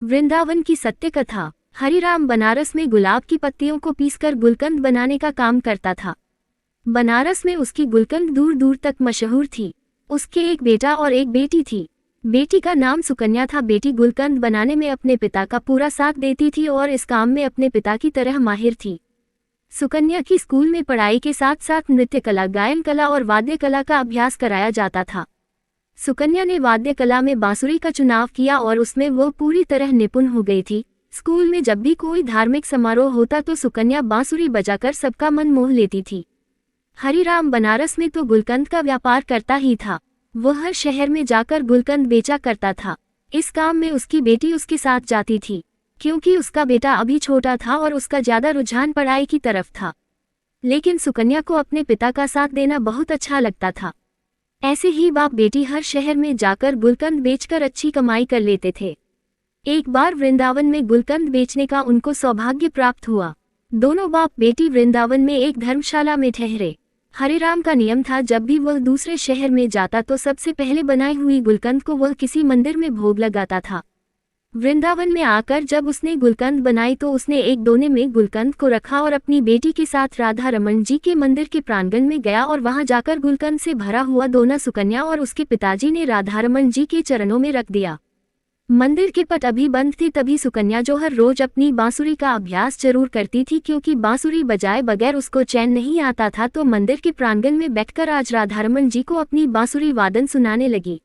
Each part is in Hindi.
वृंदावन की सत्य कथा। हरिराम बनारस में गुलाब की पत्तियों को पीसकर गुलकंद बनाने का काम करता था। बनारस में उसकी गुलकंद दूर दूर तक मशहूर थी। उसके एक बेटा और एक बेटी थी। बेटी का नाम सुकन्या था। बेटी गुलकंद बनाने में अपने पिता का पूरा साथ देती थी और इस काम में अपने पिता की तरह माहिर थी। सुकन्या की स्कूल में पढ़ाई के साथ साथ नृत्य कला, गायन कला और वाद्य कला का अभ्यास कराया जाता था। सुकन्या ने वाद्य कला में बांसुरी का चुनाव किया और उसमें वो पूरी तरह निपुण हो गई थी। स्कूल में जब भी कोई धार्मिक समारोह होता तो सुकन्या बांसुरी बजाकर सबका मन मोह लेती थी। हरिराम बनारस में तो गुलकंद का व्यापार करता ही था। वह हर शहर में जाकर गुलकंद बेचा करता था। इस काम में उसकी बेटी उसके साथ जाती थी, क्योंकि उसका बेटा अभी छोटा था और उसका ज्यादा रुझान पढ़ाई की तरफ था। लेकिन सुकन्या को अपने पिता का साथ देना बहुत अच्छा लगता था। ऐसे ही बाप बेटी हर शहर में जाकर गुलकंद बेचकर अच्छी कमाई कर लेते थे। एक बार वृंदावन में गुलकंद बेचने का उनको सौभाग्य प्राप्त हुआ। दोनों बाप बेटी वृंदावन में एक धर्मशाला में ठहरे। हरिराम का नियम था, जब भी वह दूसरे शहर में जाता तो सबसे पहले बनाई हुई गुलकंद को वह किसी मंदिर में भोग लगाता था। वृंदावन में आकर जब उसने गुलकंद बनाई तो उसने एक दोने में गुलकंद को रखा और अपनी बेटी के साथ राधा रमन जी के मंदिर के प्रांगण में गया और वहां जाकर गुलकंद से भरा हुआ दोना सुकन्या और उसके पिताजी ने राधा रमन जी के चरणों में रख दिया। मंदिर के पट अभी बंद थे, तभी सुकन्या जो हर रोज अपनी बांसुरी का अभ्यास जरूर करती थी, क्योंकि बांसुरी बजाए बगैर उसको चैन नहीं आता था, तो मंदिर के प्रांगण में बैठकर आज राधा रमन जी को अपनी बांसुरी वादन सुनाने लगी।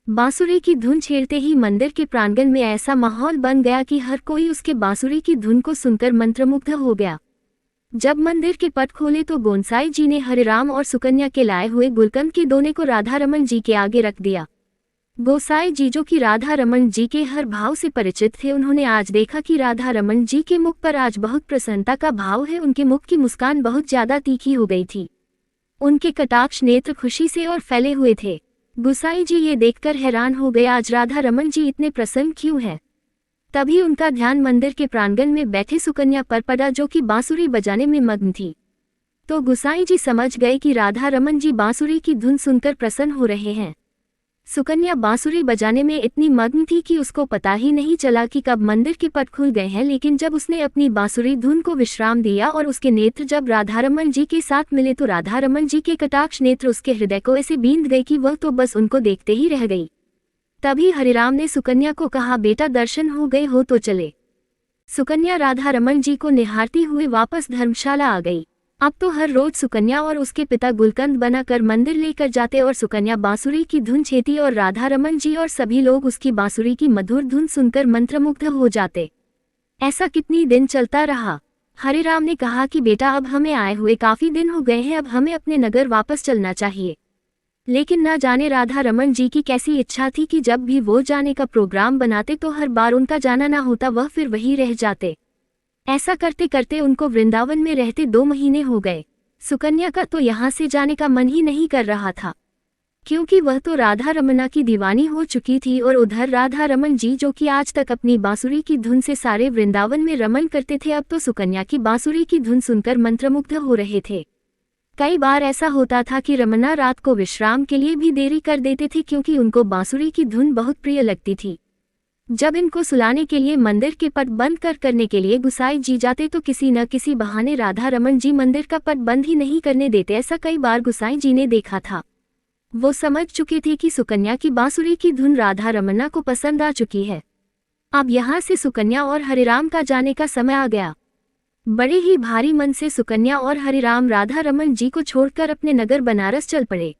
बांसुरी की धुन छेड़ते ही मंदिर के प्रांगण में ऐसा माहौल बन गया कि हर कोई उसके बांसुरी की धुन को सुनकर मंत्रमुग्ध हो गया। जब मंदिर के पट खोले तो गोसाई जी ने हरिराम और सुकन्या के लाए हुए गुलकंद के दोने को राधा रमन जी के आगे रख दिया। गोसाई जी जो कि राधा रमन जी के हर भाव से परिचित थे, उन्होंने आज देखा कि राधा रमन जी के मुख पर आज बहुत प्रसन्नता का भाव है। उनके मुख की मुस्कान बहुत ज्यादा तीखी हो गई थी। उनके कटाक्ष नेत्र खुशी से और फैले हुए थे। गोसाई जी ये देखकर हैरान हो गए, आज राधा रमन जी इतने प्रसन्न क्यों हैं? तभी उनका ध्यान मंदिर के प्रांगण में बैठे सुकन्या पर पड़ा, जो कि बांसुरी बजाने में मग्न थी। तो गोसाई जी समझ गए कि राधा रमन जी बांसुरी की धुन सुनकर प्रसन्न हो रहे हैं। सुकन्या बांसुरी बजाने में इतनी मग्न थी कि उसको पता ही नहीं चला कि कब मंदिर के पट खुल गए हैं। लेकिन जब उसने अपनी बांसुरी धुन को विश्राम दिया और उसके नेत्र जब राधा रमन जी के साथ मिले तो राधा रमन जी के कटाक्ष नेत्र उसके हृदय को ऐसे बींध गए कि वह तो बस उनको देखते ही रह गई। तभी हरिराम ने सुकन्या को कहा, बेटा दर्शन हो गए हो तो चले। सुकन्या राधा रमन जी को निहारती हुए वापस धर्मशाला आ गई। अब तो हर रोज सुकन्या और उसके पिता गुलकंद बनाकर मंदिर लेकर जाते और सुकन्या बांसुरी की धुन छेती और राधा रमन जी और सभी लोग उसकी बांसुरी की मधुर धुन सुनकर मंत्रमुग्ध हो जाते। ऐसा कितनी दिन चलता रहा। हरिराम ने कहा कि बेटा, अब हमें आए हुए काफी दिन हो गए हैं, अब हमें अपने नगर वापस चलना चाहिए। लेकिन न जाने राधा रमन जी की कैसी इच्छा थी कि जब भी वो जाने का प्रोग्राम बनाते तो हर बार उनका जाना ना होता, वह फिर वहीं रह जाते। ऐसा करते करते उनको वृंदावन में रहते 2 महीने हो गए। सुकन्या का तो यहाँ से जाने का मन ही नहीं कर रहा था, क्योंकि वह तो राधा रमना की दीवानी हो चुकी थी। और उधर राधा रमन जी जो कि आज तक अपनी बांसुरी की धुन से सारे वृंदावन में रमन करते थे, अब तो सुकन्या की बांसुरी की धुन सुनकर मंत्रमुग्ध हो रहे थे। कई बार ऐसा होता था कि रमना रात को विश्राम के लिए भी देरी कर देते थे, क्योंकि उनको बांसुरी की धुन बहुत प्रिय लगती थी। जब इनको सुलाने के लिए मंदिर के पट बंद करने के लिए गोसाई जी जाते तो किसी न किसी बहाने राधा रमन जी मंदिर का पट बंद ही नहीं करने देते। ऐसा कई बार गोसाई जी ने देखा था। वो समझ चुके थे कि सुकन्या की बांसुरी की धुन राधा रमन्ना को पसंद आ चुकी है। अब यहाँ से सुकन्या और हरिराम का जाने का समय आ गया। बड़े ही भारी मन से सुकन्या और हरिराम राधा रमन जी को छोड़कर अपने नगर बनारस चल पड़े।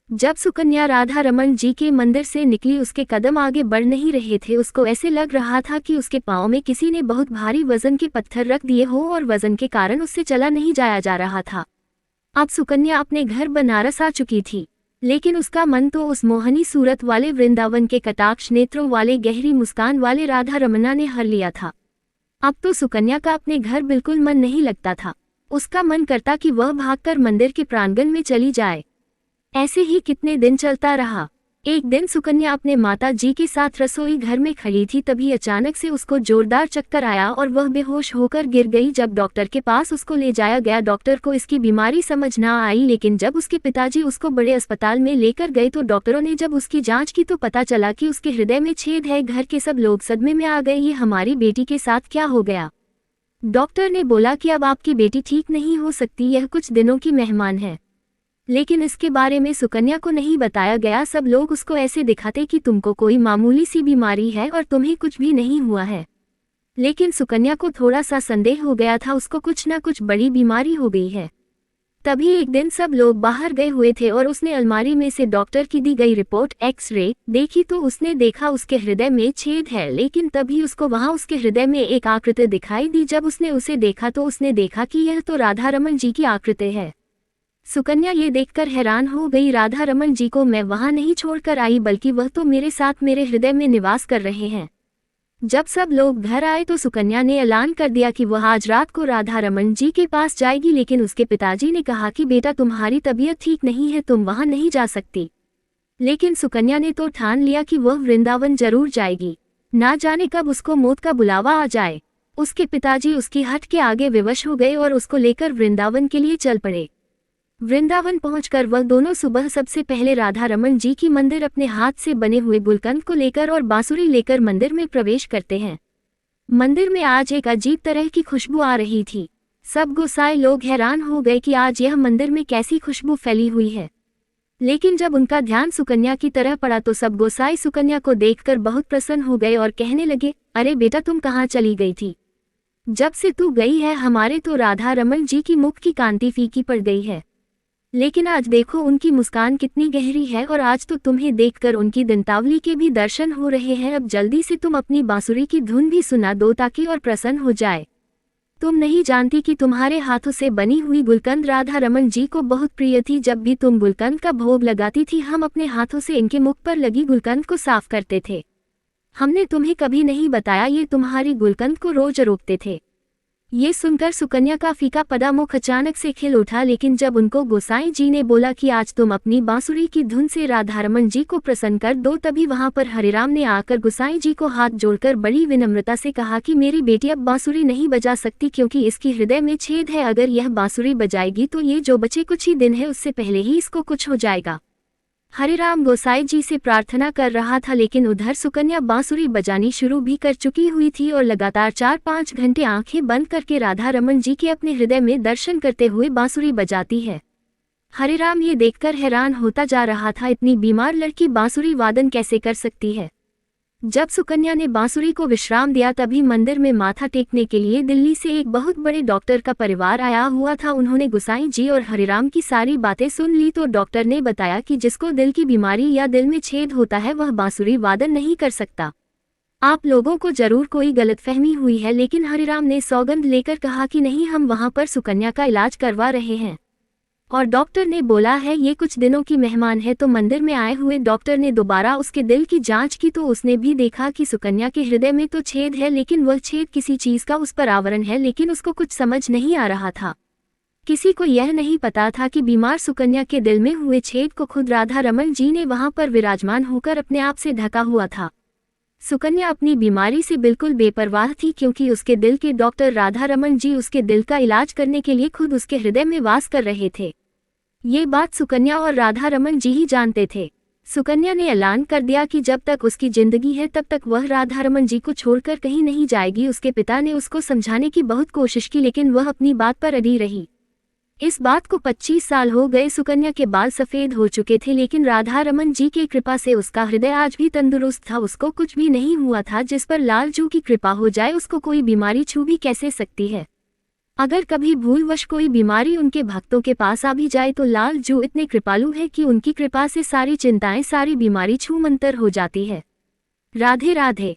जब सुकन्या राधा रमन जी के मंदिर से निकली, उसके कदम आगे बढ़ नहीं रहे थे। उसको ऐसे लग रहा था कि उसके पाँव में किसी ने बहुत भारी वजन के पत्थर रख दिए हो और वजन के कारण उससे चला नहीं जाया जा रहा था। अब सुकन्या अपने घर बनारस आ चुकी थी, लेकिन उसका मन तो उस मोहनी सूरत वाले वृंदावन के कटाक्ष नेत्रों वाले गहरी मुस्कान वाले राधा रमन्ना ने हर लिया था। अब तो सुकन्या का अपने घर बिल्कुल मन नहीं लगता था। उसका मन करता कि वह भागकर मंदिर के प्रांगण में चली जाए। ऐसे ही कितने दिन चलता रहा। एक दिन सुकन्या अपने माता जी के साथ रसोई घर में खड़ी थी, तभी अचानक से उसको जोरदार चक्कर आया और वह बेहोश होकर गिर गई। जब डॉक्टर के पास उसको ले जाया गया, डॉक्टर को इसकी बीमारी समझ ना आई, लेकिन जब उसके पिताजी उसको बड़े अस्पताल में लेकर गए तो डॉक्टरों ने जब उसकी जांच की तो पता चला कि उसके हृदय में छेद है। घर के सब लोग सदमे में आ गए, ये हमारी बेटी के साथ क्या हो गया। डॉक्टर ने बोला कि अब आपकी बेटी ठीक नहीं हो सकती, यह कुछ दिनों की मेहमान है। लेकिन इसके बारे में सुकन्या को नहीं बताया गया। सब लोग उसको ऐसे दिखाते कि तुमको कोई मामूली सी बीमारी है और तुम्हें कुछ भी नहीं हुआ है, लेकिन सुकन्या को थोड़ा सा संदेह हो गया था, उसको कुछ ना कुछ बड़ी बीमारी हो गई है। तभी एक दिन सब लोग बाहर गए हुए थे और उसने अलमारी में से डॉक्टर की दी गई रिपोर्ट एक्सरे देखी तो उसने देखा उसके हृदय में छेद है। लेकिन तभी उसको वहां उसके हृदय में एक आकृति दिखाई दी। जब उसने उसे देखा तो उसने देखा कि यह तो राधा रमन जी की आकृति है। सुकन्या ये देखकर हैरान हो गई, राधा रमन जी को मैं वहां नहीं छोड़कर आई, बल्कि वह तो मेरे साथ मेरे हृदय में निवास कर रहे हैं। जब सब लोग घर आए तो सुकन्या ने ऐलान कर दिया कि वह आज रात को राधा रमन जी के पास जाएगी, लेकिन उसके पिताजी ने कहा कि बेटा तुम्हारी तबीयत ठीक नहीं है, तुम वहां नहीं जा सकती। लेकिन सुकन्या ने तो ठान लिया कि वह वृंदावन जरूर जाएगी, ना जाने कब उसको मौत का बुलावा आ जाए। उसके पिताजी उसकी हट के आगे विवश हो गए और उसको लेकर वृंदावन के लिए चल पड़े। वृंदावन पहुंचकर वह दोनों सुबह सबसे पहले राधा रमन जी की मंदिर अपने हाथ से बने हुए गुलकंद को लेकर और बांसुरी लेकर मंदिर में प्रवेश करते हैं। मंदिर में आज एक अजीब तरह की खुशबू आ रही थी। सब गोसाई लोग हैरान हो गए कि आज यह मंदिर में कैसी खुशबू फैली हुई है। लेकिन जब उनका ध्यान सुकन्या की तरह पड़ा तो सब गोसाई सुकन्या को देखकर बहुत प्रसन्न हो गए और कहने लगे, अरे बेटा तुम कहाँ चली गई थी, जब से तू गई है हमारे तो राधा रमन जी की मुख की कांति फीकी पड़ गई है। लेकिन आज देखो उनकी मुस्कान कितनी गहरी है और आज तो तुम्हें देखकर उनकी दंतावली के भी दर्शन हो रहे हैं। अब जल्दी से तुम अपनी बांसुरी की धुन भी सुना दो ताकि और प्रसन्न हो जाए। तुम नहीं जानती कि तुम्हारे हाथों से बनी हुई गुलकंद राधा रमन जी को बहुत प्रिय थी। जब भी तुम गुलकंद का भोग लगाती थी हम अपने हाथों से इनके मुख पर लगी गुलकंद को साफ करते थे। हमने तुम्हें कभी नहीं बताया, ये तुम्हारी गुलकंद को रोज रोकते थे। ये सुनकर सुकन्या का फीका पदा मुख अचानक से खिल उठा। लेकिन जब उनको गोसाई जी ने बोला कि आज तुम अपनी बांसुरी की धुन से राधा रमन जी को प्रसन्न कर दो, तभी वहां पर हरिराम ने आकर गोसाई जी को हाथ जोड़कर बड़ी विनम्रता से कहा कि मेरी बेटी अब बांसुरी नहीं बजा सकती क्योंकि इसकी हृदय में छेद है। अगर यह बांसुरी बजाएगी तो ये जो बचे कुछ ही दिन है उससे पहले ही इसको कुछ हो जाएगा। हरिराम गोसाई जी से प्रार्थना कर रहा था, लेकिन उधर सुकन्या बांसुरी बजानी शुरू भी कर चुकी हुई थी और लगातार 4-5 घंटे आंखें बंद करके राधा रमन जी के अपने हृदय में दर्शन करते हुए बांसुरी बजाती है। हरिराम ये देखकर हैरान होता जा रहा था, इतनी बीमार लड़की बांसुरी वादन कैसे कर सकती है। जब सुकन्या ने बांसुरी को विश्राम दिया तभी मंदिर में माथा टेकने के लिए दिल्ली से एक बहुत बड़े डॉक्टर का परिवार आया हुआ था। उन्होंने गोसाई जी और हरिराम की सारी बातें सुन ली तो डॉक्टर ने बताया कि जिसको दिल की बीमारी या दिल में छेद होता है वह बांसुरी वादन नहीं कर सकता। आप लोगों को जरूर कोई गलतफहमी हुई है, लेकिन हरिराम ने सौगंध लेकर कहा कि नहीं, हम वहां पर सुकन्या का इलाज करवा रहे हैं। और डॉक्टर ने बोला है ये कुछ दिनों की मेहमान है। तो मंदिर में आए हुए डॉक्टर ने दोबारा उसके दिल की जांच की तो उसने भी देखा कि सुकन्या के हृदय में तो छेद है, लेकिन वह छेद किसी चीज का उस पर आवरण है। लेकिन उसको कुछ समझ नहीं आ रहा था। किसी को यह नहीं पता था कि बीमार सुकन्या के दिल में हुए छेद को खुद राधा रमन जी ने वहां पर विराजमान होकर अपने आप से ढका हुआ था। सुकन्या अपनी बीमारी से बिल्कुल बेपरवाह थी क्योंकि उसके दिल के डॉक्टर राधा रमन जी उसके दिल का इलाज करने के लिए खुद उसके हृदय में वास कर रहे थे। ये बात सुकन्या और राधा रमन जी ही जानते थे। सुकन्या ने ऐलान कर दिया कि जब तक उसकी जिंदगी है तब तक वह राधा रमन जी को छोड़कर कहीं नहीं जाएगी। उसके पिता ने उसको समझाने की बहुत कोशिश की, लेकिन वह अपनी बात पर अड़ी रही। इस बात को 25 साल हो गए। सुकन्या के बाल सफेद हो चुके थे, लेकिन राधा रमन जी की कृपा से उसका हृदय आज भी तंदुरुस्त था। उसको कुछ भी नहीं हुआ था। जिस पर लालजू की कृपा हो जाए उसको कोई बीमारी छू भी कैसे सकती है। अगर कभी भूलवश कोई बीमारी उनके भक्तों के पास आ भी जाए तो लालजू इतने कृपालु है कि उनकी कृपा से सारी चिंताएं, सारी बीमारी छूमंतर हो जाती है। राधे राधे।